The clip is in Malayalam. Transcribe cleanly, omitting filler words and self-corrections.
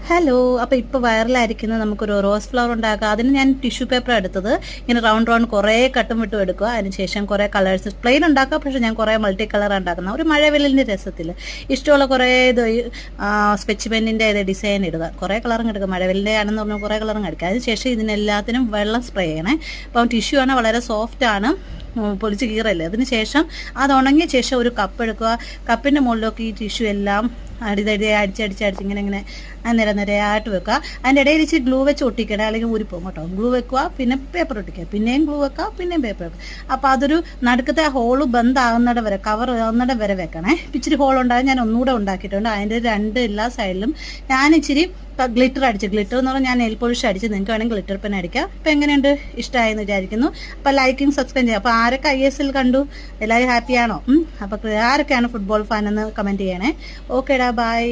ഹലോ, അപ്പോൾ ഇപ്പോൾ വൈറലായിരിക്കുന്നത് നമുക്കൊരു റോസ് ഫ്ലവർ ഉണ്ടാക്കാം. അതിന് ഞാൻ ടിഷ്യൂ പേപ്പർ എടുത്തത് ഇങ്ങനെ റൗണ്ട് കുറേ കട്ടും വിട്ടും എടുക്കുക. അതിനുശേഷം കുറേ കളേഴ്സ് പ്ലെയിൻ ഉണ്ടാക്കുക, പക്ഷേ ഞാൻ കുറേ മൾട്ടി കളർ ഉണ്ടാക്കുന്ന ഒരു മഴവില്ലിൻ്റെ രസത്തിൽ ഇഷ്ടമുള്ള കുറേ സ്കെച്ച് പെന്നിൻ്റെ ഡിസൈൻ ഇടുക. കുറേ കളറും എടുക്കുക, മഴവില്ലിൻ്റെ ആണെന്ന് പറഞ്ഞാൽ കുറേ കളറും എടുക്കുക. അതിനുശേഷം ഇതിനെല്ലാത്തിനും വെള്ളം സ്പ്രേ ചെയ്യണേ. അപ്പം ടിഷ്യൂ ആണ്, വളരെ സോഫ്റ്റ് ആണ്, പൊളിച്ച് കീറല്ലേ. അതിന് ശേഷം അത് ഉണങ്ങിയ ശേഷം ഒരു കപ്പ് എടുക്കുക. കപ്പിൻ്റെ മുകളിലേക്ക് ഈ ടിഷ്യൂ എല്ലാം അടിച്ചടിച്ച് ഇങ്ങനെ നിരനിരയായിട്ട് വെക്കുക. അതിൻ്റെ ഇടയിൽ ഇച്ചിരി ഗ്ലൂ വെച്ച് ഒട്ടിക്കണം, അല്ലെങ്കിൽ ഊരിപ്പോകും കേട്ടോ. ഗ്ലൂ വെക്കുക, പിന്നെ പേപ്പർ ഒട്ടിക്കുക, പിന്നെയും ഗ്ലൂ വെക്കുക, പിന്നെയും പേപ്പർ വെക്കുക. അപ്പോൾ അതൊരു നടുക്കത്തെ ഹോള് ബന്ധാകുന്നിട വരെ, കവർ ആകുന്നിട വരെ വെക്കണേ. ഇച്ചിരി ഹോൾ ഉണ്ടാകും, ഞാൻ ഒന്നുകൂടെ ഉണ്ടാക്കിയിട്ടുണ്ട്. അതിൻ്റെ എല്ലാ സൈഡിലും ഞാൻ ഇച്ചിരി ഗ്ലിറ്റർ അടിച്ചു. ഗ്ലിറ്റർ എന്ന് പറഞ്ഞാൽ ഞാൻ നെയിൽ പോളിഷ് അടിച്ച്, നിങ്ങൾക്ക് വേണമെങ്കിൽ ഗ്ലിറ്റർ പെൻ അടിക്കാം. അപ്പോൾ എങ്ങനെയുണ്ട്, ഇഷ്ടമായെന്ന് വിചാരിക്കുന്നു. അപ്പോൾ ലൈക്കിങ് സബ്സ്ക്രൈബ് ചെയ്യുക. അപ്പോൾ ആരൊക്കെ ISL കണ്ടു, എല്ലാവരും ഹാപ്പിയാണോ? അപ്പോൾ ആരൊക്കെയാണ് ഫുട്ബോൾ ഫാൻ എന്ന് കമൻറ്റ് ചെയ്യണേ. ഓക്കേടാ, ബൈ.